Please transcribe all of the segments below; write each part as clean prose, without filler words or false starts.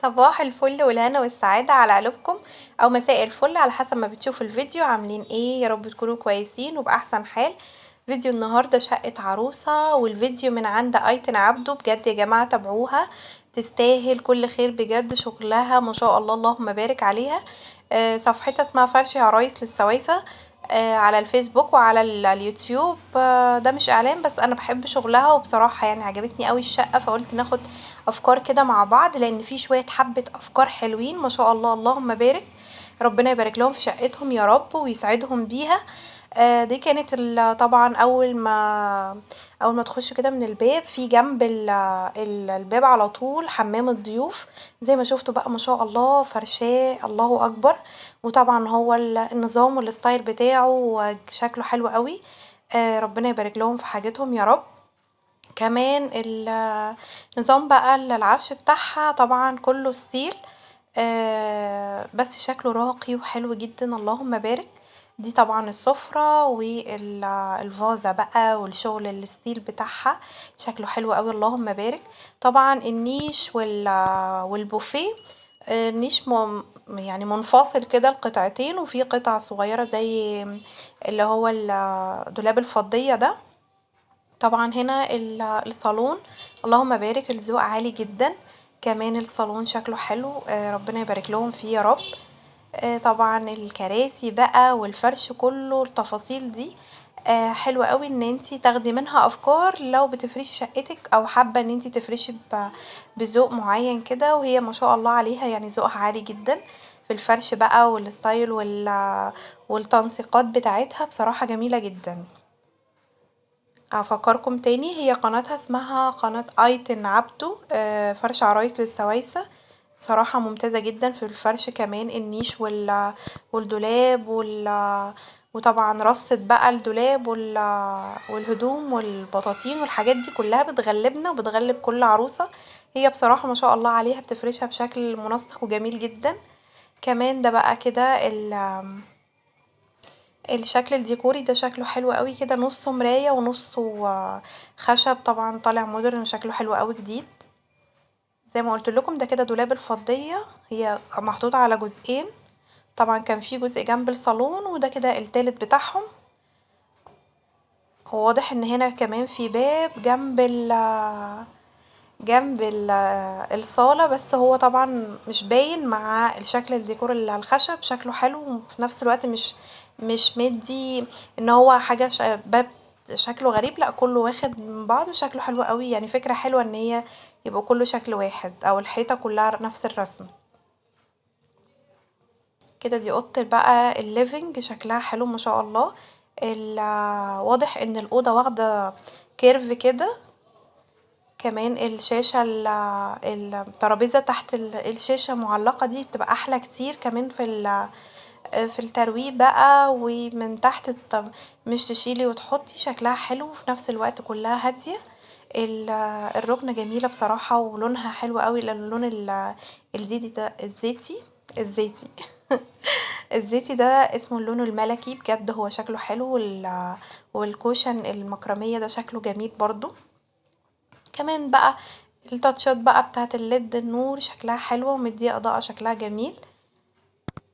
صباح الفل والهنا والسعادة على قلوبكم، أو مساء الفل على حسب ما بتشوفوا الفيديو. عاملين ايه؟ يا رب تكونوا كويسين وبأحسن حال. فيديو النهاردة شقة عروسة، والفيديو من عند ايتن عبده. بجد يا جماعة تابعوها، تستاهل كل خير بجد. شغلها ما شاء الله، اللهم بارك عليها. صفحتها اسمها فرش عرايس للسويسة، على الفيسبوك وعلى اليوتيوب. ده مش اعلان، بس انا بحب شغلها، وبصراحة يعني عجبتني قوي الشقة، فقلت ناخد افكار كده مع بعض، لان في شوية حبة افكار حلوين ما شاء الله، اللهم بارك. ربنا يبارك لهم في شقتهم يا رب ويسعدهم بيها. دي كانت طبعا اول ما تخش كده من الباب، في جنب الباب على طول حمام الضيوف. زي ما شفتوا بقى ما شاء الله، فرشاه الله اكبر. وطبعا هو النظام والستايل بتاعه شكله حلو قوي. ربنا يبارك لهم في حاجتهم يا رب. كمان نظام بقى العفش بتاعها طبعا كله ستيل، بس شكله راقي وحلو جدا، اللهم بارك. دي طبعا السفرة والفازة بقى، والشغل الستيل بتاعها شكله حلو قوي، اللهم بارك. طبعا النيش والبوفيه. النيش يعني منفصل كده القطعتين، وفي قطع صغيرة زي اللي هو الدولاب الفضية ده. طبعا هنا الصالون، اللهم بارك، الذوق عالي جدا. كمان الصالون شكله حلو، ربنا يبارك لهم فيه يا رب. طبعا الكراسي بقى والفرش كله، التفاصيل دي حلوة قوي ان انتي تاخدي منها افكار لو بتفرشي شقتك، او حابة ان انتي تفرشي بذوق معين كده. وهي ما شاء الله عليها يعني ذوقها عالي جدا في الفرش بقى، والستايل والتنسيقات بتاعتها بصراحة جميلة جدا. افكركم تاني، هي قناتها اسمها قناة ايتن عبده، فرش عرايس للسوايسة. بصراحة ممتازة جدا في الفرش، كمان النيش والدولاب وطبعا رصة بقى الدولاب والهدوم والبطاطين والحاجات دي كلها بتغلبنا وبتغلب كل عروسة. هي بصراحة ما شاء الله عليها بتفرشها بشكل منسق وجميل جدا. كمان ده بقى كده الشكل الديكوري ده شكله حلو قوي كده، نصه مراية ونصه خشب، طبعا طالع مودرن وشكله حلو قوي جديد. زي ما قلت لكم ده كده دولاب الفضية، هي محطوطة على جزئين. طبعا كان في جزء جنب الصالون، وده كده التالت بتاعهم. هو واضح ان هنا كمان في باب جنب الصالة، بس هو طبعا مش باين مع الشكل الديكور اللي على الخشب. شكله حلو، وفي نفس الوقت مش مدي ان هو حاجة باب شكله غريب، لا كله واخد من بعضه، شكله حلو قوي. يعني فكرة حلوة ان هي يبقى كله شكل واحد، او الحيطة كلها نفس الرسم كده. دي اوضة بقى الليفينج، شكلها حلو ما شاء الله. واضح ان الأوضة واخدة كيرف كده. كمان الشاشة الترابيزة تحت الشاشة معلقة، دي بتبقى احلى كتير كمان في الترويق بقى. ومن تحت مش تشيلي وتحطي، شكلها حلو وفي نفس الوقت كلها هادية. الركنة جميلة بصراحة، ولونها حلو قوي، اللون الزيتي ده، الزيتي الزيتي ده اسمه اللون الملكي بجد، هو شكله حلو. والكوشن المكرمية ده شكله جميل برضو. كمان بقى التاتشات بقى بتاعت الليد، النور شكلها حلوة ومديه اضاءة شكلها جميل.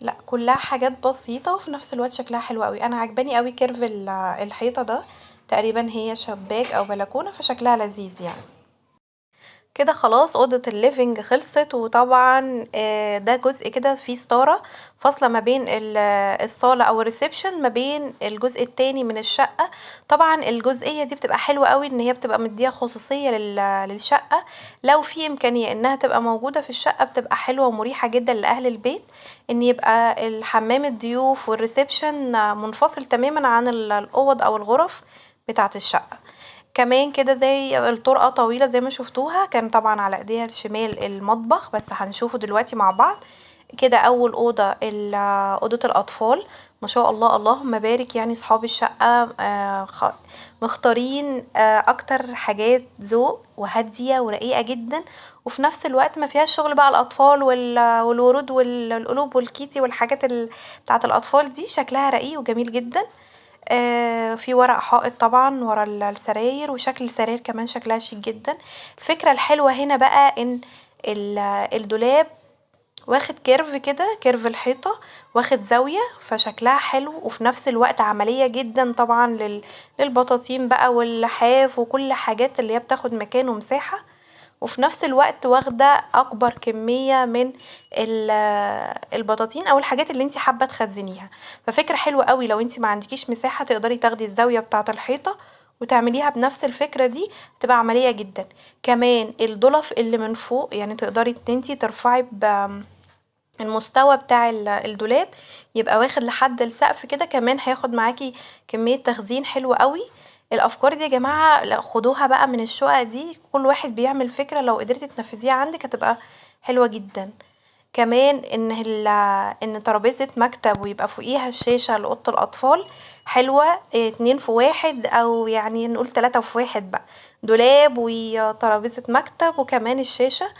لا كلها حاجات بسيطة وفي نفس الوقت شكلها حلو قوي. انا عجباني قوي كيرف الحيطة ده، تقريبا هي شباك او بلكونة، فشكلها لذيذ يعني. كده خلاص اوضة الليفينج خلصت. وطبعا ده جزء كده فيه ستارة فاصلة ما بين الصالة او الريسبشن، ما بين الجزء التاني من الشقة. طبعا الجزئية دي بتبقى حلوة قوي، ان هي بتبقى مدية خصوصية للشقة. لو في امكانية انها تبقى موجودة في الشقة، بتبقى حلوة ومريحة جدا لاهل البيت، ان يبقى الحمام الضيوف والريسبشن منفصل تماما عن الاوض او الغرف بتاعة الشقة. كمان كده زي الطرقة طويلة زي ما شفتوها، كان طبعا على ايديها الشمال المطبخ، بس هنشوفه دلوقتي مع بعض. كده اول اوضة اوضة الاطفال. ما شاء الله اللهم بارك، يعني صحاب الشقة مختارين اكتر حاجات ذوق وهادية ورقيقة جدا، وفي نفس الوقت ما فيهاش شغل بقى الاطفال والورود والقلوب والكيتي والحاجات بتاعت الاطفال دي. شكلها رقيق وجميل جدا. في ورق حائط طبعا ورا السراير، وشكل السراير كمان شكلها شيك جدا. الفكرة الحلوة هنا بقى ان الدولاب واخد كيرف كده، كيرف الحيطة واخد زاوية، فشكلها حلو وفي نفس الوقت عملية جدا طبعا للبطاطين بقى واللحاف وكل حاجات اللي هي بتاخد مكان ومساحة، وفي نفس الوقت واخدة اكبر كمية من البطاطين او الحاجات اللي انت حابة تخزنيها. ففكرة حلوة قوي لو انت ما عندكيش مساحة تقدري تاخدي الزاوية بتاعة الحيطة وتعمليها بنفس الفكرة دي، تبقى عملية جدا. كمان الضلف اللي من فوق يعني تقدري ان انت ترفعي المستوى بتاع الدولاب يبقى واخد لحد السقف كده، كمان هياخد معاكي كمية تخزين حلوة قوي. الافكار دي يا جماعة لا خدوها بقى من الشقق دي، كل واحد بيعمل فكرة لو قدرتي تنفذيها عندك هتبقى حلوة جدا. كمان ان ترابيزة مكتب ويبقى فوقيها الشاشة لأوضة الأطفال حلوة، 2 في 1 أو يعني نقول 3 في 1 بقى، دولاب وترابيزة مكتب وكمان الشاشة،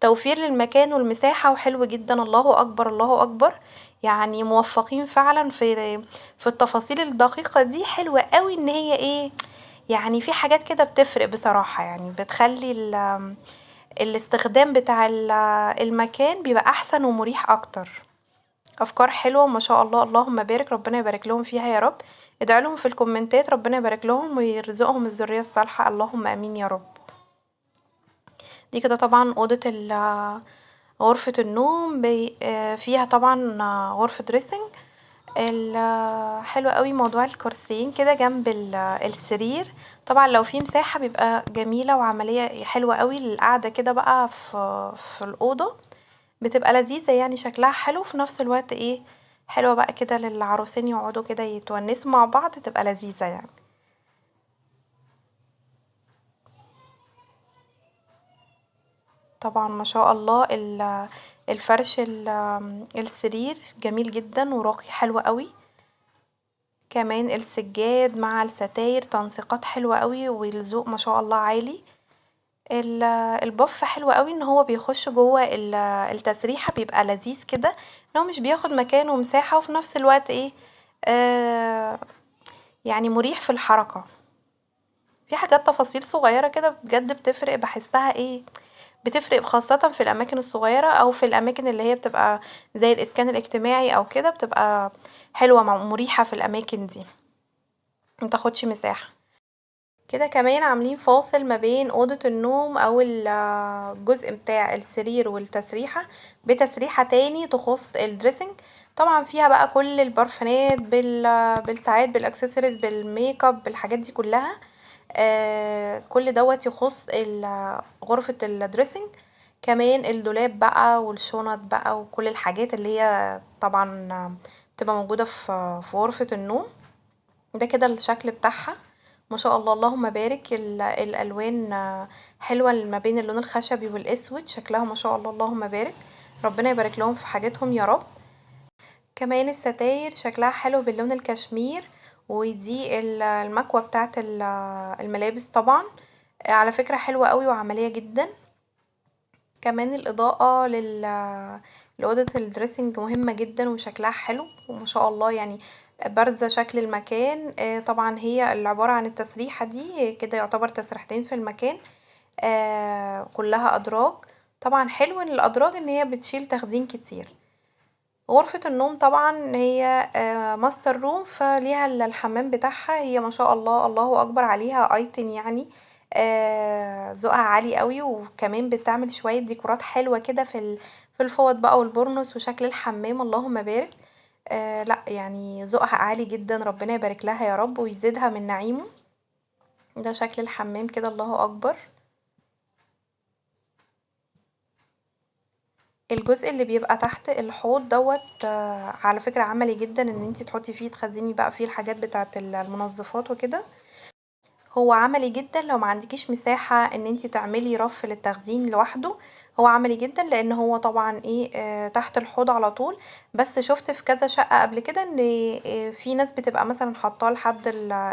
توفير للمكان والمساحة وحلو جدا. الله أكبر الله أكبر، يعني موفقين فعلا في التفاصيل الدقيقة دي. حلوة قوي ان هي ايه، يعني في حاجات كده بتفرق بصراحة، يعني بتخلي الاستخدام بتاع المكان بيبقى احسن ومريح اكتر. افكار حلوة ما شاء الله، اللهم بارك، ربنا يبارك لهم فيها يا رب. ادعوا لهم في الكومنتات ربنا يبارك لهم ويرزقهم الذرية الصالحة، اللهم امين يا رب. دي كده طبعا اوضة غرفة النوم فيها طبعا غرفة دريسنج. حلو قوي موضوع الكرسيين كده جنب السرير، طبعا لو في مساحة بيبقى جميلة وعملية حلوة قوي للقعدة كده بقى في الأوضة، بتبقى لذيذة يعني شكلها حلو في نفس الوقت ايه، حلوة بقى كده للعروسين يقعدوا كده يتونسوا مع بعض، تبقى لذيذة يعني. طبعا ما شاء الله الفرش السرير جميل جدا وراقي حلو قوي. كمان السجاد مع الستاير تنسيقات حلوة قوي والذوق ما شاء الله عالي. البف حلو قوي ان هو بيخش جوه التسريحة، بيبقى لذيذ كده ان هو مش بياخد مكان ومساحة وفي نفس الوقت ايه، آه يعني مريح في الحركة. في حاجات تفاصيل صغيرة كده بجد بتفرق، بحسها ايه، بتفرق خاصة في الأماكن الصغيرة أو في الأماكن اللي هي بتبقى زي الإسكان الاجتماعي أو كده، بتبقى حلوة مريحة في الأماكن دي متاخدش مساحة. كده كمان عاملين فاصل ما بين أوضة النوم أو الجزء بتاع السرير والتسريحة بتسريحة تاني تخص الدريسنج، طبعا فيها بقى كل البرفانات بالساعات بالاكسسوارز بالميك اب بالحاجات دي كلها. كل دوت يخص غرفة الدريسنج. كمان الدولاب بقى والشنط بقى وكل الحاجات اللي هي طبعا بتبقى موجودة في غرفة النوم. ده كده الشكل بتاعها ما شاء الله، اللهم بارك. الالوان حلوه ما بين اللون الخشبي والاسود، شكلها ما شاء الله اللهم بارك، ربنا يبارك لهم في حاجتهم يا رب. كمان الستاير شكلها حلو باللون الكشمير، ودي المكوة بتاعت الملابس طبعا، على فكرة حلوة قوي وعملية جدا. كمان الإضاءة لأوضة الدريسنج مهمة جدا وشكلها حلو وما شاء الله، يعني بارزة شكل المكان. طبعا هي اللي عبارة عن التسريحة دي كده يعتبر تسريحتين في المكان، كلها أدراج. طبعا حلو ان الأدراج ان هي بتشيل تخزين كتير. غرفة النوم طبعا هي ماستر روم، فليها الحمام بتاعها، هي ما شاء الله الله اكبر عليها ايتن يعني، ذوقها عالي قوي، وكمان بتعمل شوية ديكورات حلوة كده في الفوط بقى والبورنوس وشكل الحمام، اللهم بارك. لا يعني ذوقها عالي جدا، ربنا يبارك لها يا رب ويزيدها من نعيمه. ده شكل الحمام كده، الله اكبر. الجزء اللي بيبقى تحت الحوض دوت على فكرة عملي جدا ان انتي تحطي فيه تخزني بقى فيه الحاجات بتاعة المنظفات وكده. هو عملي جدا لو ما عندكيش مساحة ان انتي تعملي رف للتخزين لوحده، هو عملي جدا لان هو طبعا ايه تحت الحوض على طول. بس شفت في كذا شقة قبل كده ان في ناس بتبقى مثلا حاطاه لحد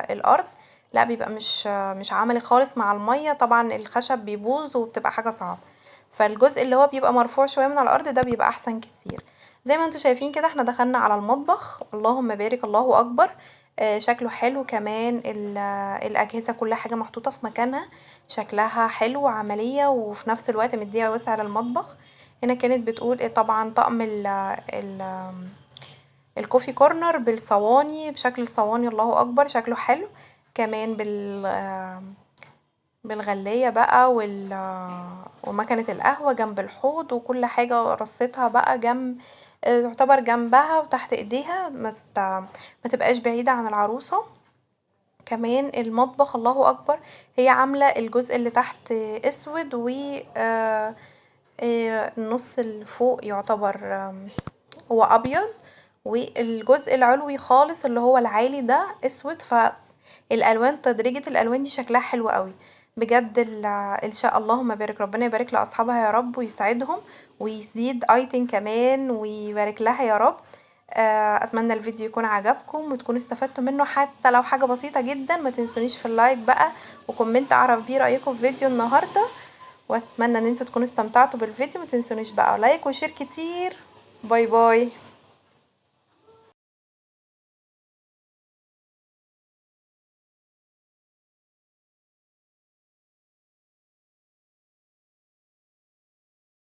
الارض، لا بيبقى مش عملي خالص مع المية، طبعا الخشب بيبوظ وبتبقى حاجة صعبة. فالجزء اللي هو بيبقى مرفوع شوية من الارض ده بيبقى احسن كتير. زي ما انتوا شايفين كده احنا دخلنا على المطبخ، اللهم بارك الله اكبر. شكله حلو كمان الأجهزة كل حاجة محطوطة في مكانها شكلها حلو وعملية وفي نفس الوقت مديها وسع للمطبخ. هنا كانت بتقول طبعا طقم الكوفي كورنر بالصواني بشكل الصواني الله اكبر شكله حلو كمان بالغلية بقى ومكنة القهوة جنب الحوض وكل حاجة رصتها بقى جنب تعتبر جنبها وتحت ايديها ما تبقاش بعيدة عن العروسة. كمان المطبخ الله اكبر هي عاملة الجزء اللي تحت اسود و النص اللي فوق يعتبر هو ابيض والجزء العلوي خالص اللي هو العالي ده اسود فالالوان تدريجة الالوان دي شكلها حلو قوي بجد الشقة اللهم بارك ربنا يبارك لاصحابها يا رب ويسعدهم ويزيد ايتن كمان ويبارك لها يا رب. اتمنى الفيديو يكون عجبكم وتكونوا استفدتوا منه حتى لو حاجة بسيطة جدا. ما تنسونيش في اللايك بقى وكومنت اعرف بيه رايكم في فيديو النهارده واتمنى ان انتوا تكونوا استمتعتوا بالفيديو. ما تنسونيش بقى لايك وشير كتير. باي باي.